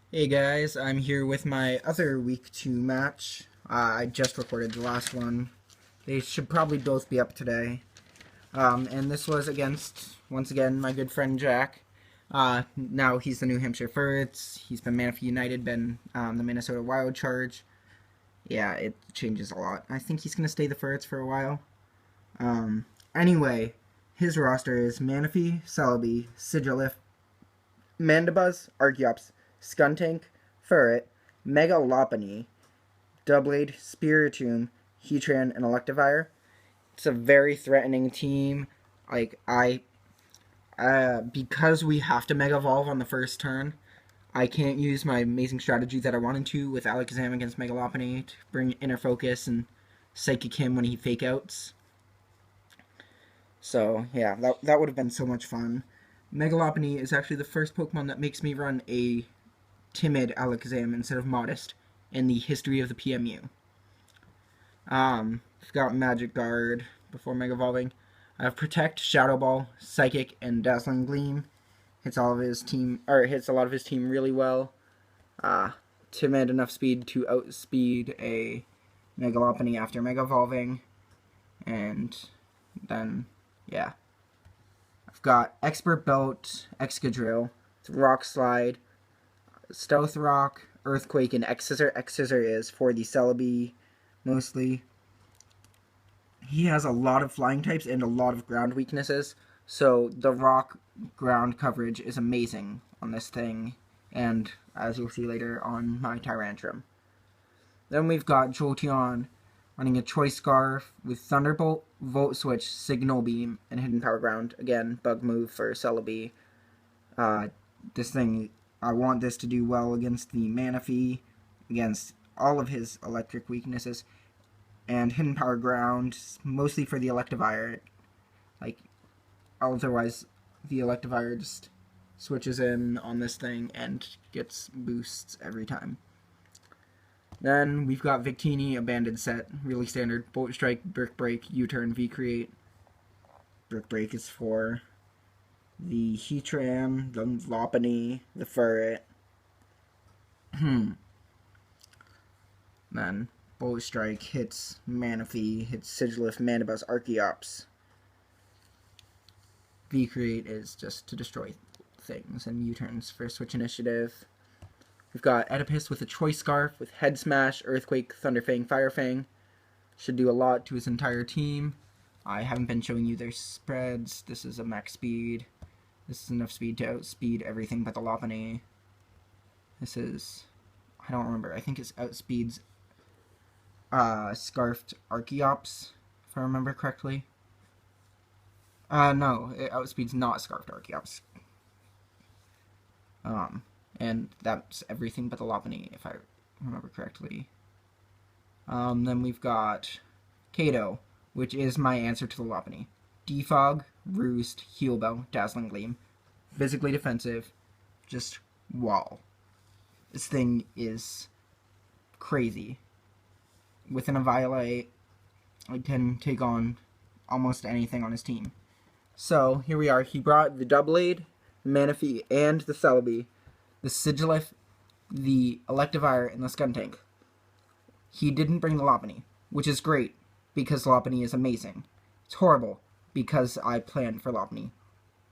Hey guys, I'm here with my other week 2 match. I just recorded the last one. They should probably both be up today. And this was against, once again, my good friend Jack. Now he's the New Hampshire Furrets. He's been Manaphy United, been the Minnesota Wild Charge. Yeah, it changes a lot. I think he's going to stay the Furrets for a while. Anyway, his roster is Manaphy, Celebi, Sigilif, Mandibuzz, Archeops, Skuntank, Furret, Megalopony, Doublade, Spiritomb, Heatran, and Electivire. It's a very threatening team. Because we have to Mega Evolve on the first turn, I can't use my amazing strategy that I wanted to with Alakazam against Megalopony to bring Inner Focus and Psychic him when he Fake Outs. So, yeah, that would have been so much fun. Megalopony is actually the first Pokemon that makes me run a timid Alakazam instead of modest in the history of the PMU. I've got Magic Guard before Mega Evolving. I have Protect, Shadow Ball, Psychic, and Dazzling Gleam. Hits a lot of his team really well. Timid enough speed to outspeed a Megalopony after Mega Evolving. And then, yeah. I've got Expert Belt, Excadrill, Rock Slide, Stealth Rock, Earthquake, and X-Scissor. X-Scissor is for the Celebi, mostly. He has a lot of flying types and a lot of ground weaknesses, so the rock ground coverage is amazing on this thing, and as you'll see later on my Tyrantrum. Then we've got Jolteon running a Choice Scarf with Thunderbolt, Volt Switch, Signal Beam, and Hidden Power Ground. Again, bug move for Celebi. This thing, I want this to do well against the Manaphy, against all of his electric weaknesses, and Hidden Power Ground, mostly for the Electivire. Otherwise, the Electivire just switches in on this thing and gets boosts every time. Then we've got Victini, Abandoned Set, really standard. Bolt Strike, Brick Break, U-Turn, V-Create. Brick Break is for the Heatran, the Lopunny, the Furret. Then Bolt Strike hits Manaphy, hits Sigilif, Mandibuzz, Archeops. V-Create is just to destroy things, and U-Turns for Switch Initiative. We've got Oedipus with a Choice Scarf with Head Smash, Earthquake, Thunderfang, Firefang. Should do a lot to his entire team. I haven't been showing you their spreads. This is a max speed. This is enough speed to outspeed everything but the Lopunny. This is, I don't remember, I think it outspeeds Scarfed Archeops, if I remember correctly. No, it outspeeds not Scarfed Archeops. And that's everything but the Lopunny, if I remember correctly. Then we've got Kato, which is my answer to the Lopunny. Defog, Roost, Heal Bell, Dazzling Gleam. Physically defensive, just wall. This thing is crazy. Within a Violate, I can take on almost anything on his team. So, here we are. He brought the Doublade, the Manaphy, and the Celebi, the Sigilif, the Electivire, and the Skuntank. He didn't bring the Lopunny, which is great, because Lopunny is amazing. It's horrible, because I planned for Lopunny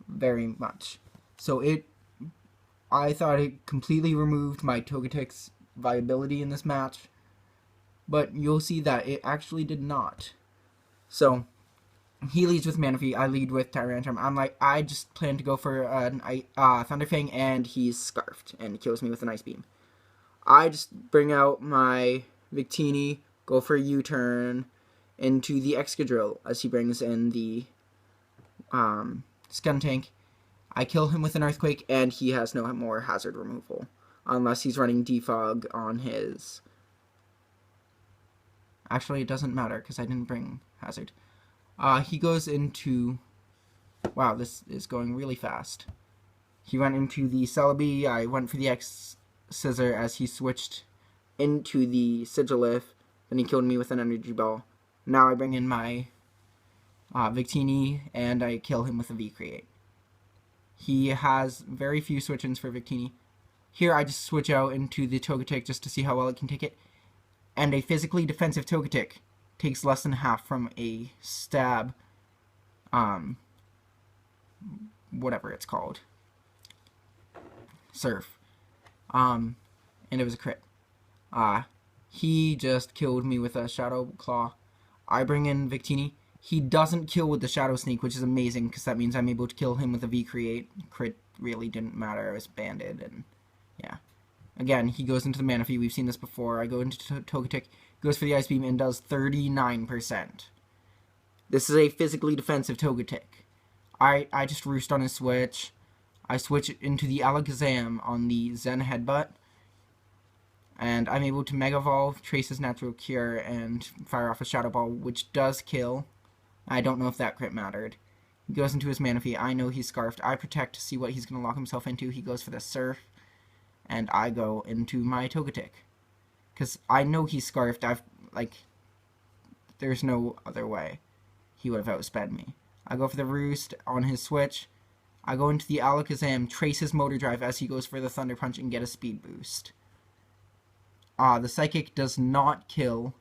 very much. So I thought it completely removed my Togetech's viability in this match, but you'll see that it actually did not. So, he leads with Manaphy, I lead with Tyrantrum. I just plan to go for an Thunderfang, and he's Scarfed, and kills me with an Ice Beam. I just bring out my Victini, go for a U-turn into the Excadrill, as he brings in the Skuntank. I kill him with an Earthquake, and he has no more hazard removal, unless he's running Defog on his... Actually, it doesn't matter, because I didn't bring hazard. He goes into... Wow, this is going really fast. He went into the Celebi. I went for the X-Scissor as he switched into the Sigilif. Then he killed me with an Energy Ball. Now I bring in my Victini, and I kill him with a V-Create. He has very few switch-ins for Victini. Here I just switch out into the Togetic just to see how well it can take it. And a physically defensive Togetic takes less than half from a stab, whatever it's called. Surf. And it was a crit. He just killed me with a Shadow Claw. I bring in Victini. He doesn't kill with the Shadow Sneak, which is amazing, because that means I'm able to kill him with a V-Create. Crit really didn't matter. I was banded, and yeah. Again, he goes into the Manaphy. We've seen this before. I go into Togetic, goes for the Ice Beam, and does 39%. This is a physically defensive Togetic. I just roost on his switch. I switch into the Alakazam on the Zen Headbutt. And I'm able to Mega Evolve, trace his Natural Cure, and fire off a Shadow Ball, which does kill. I don't know if that crit mattered. He goes into his Manaphy. I know he's Scarfed. I protect to see what he's going to lock himself into. He goes for the Surf. And I go into my Togetic. Because I know he's Scarfed. There's no other way he would have outsped me. I go for the Roost on his switch. I go into the Alakazam, trace his Motor Drive as he goes for the Thunder Punch, and get a Speed Boost. The Psychic does not kill,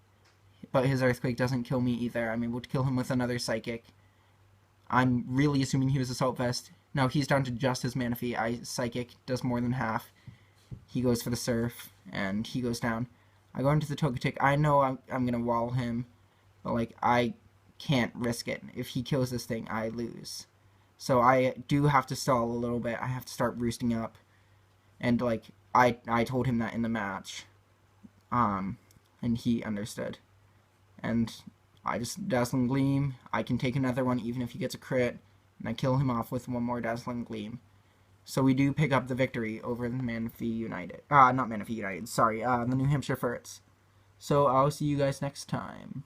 but his Earthquake doesn't kill me either. I'm able to kill him with another Psychic. I'm really assuming he was Assault Vest. Now he's down to just his Manaphy. Psychic does more than half. He goes for the Surf, and he goes down. I go into the Togetic. I know I'm going to wall him, but, I can't risk it. If he kills this thing, I lose. So I do have to stall a little bit. I have to start roosting up. And, I told him that in the match. And he understood. And I just Dazzling Gleam. I can take another one even if he gets a crit. And I kill him off with one more Dazzling Gleam. So we do pick up the victory over the Manaphy United. Not Manaphy United, sorry, the New Hampshire Furrets. So I'll see you guys next time.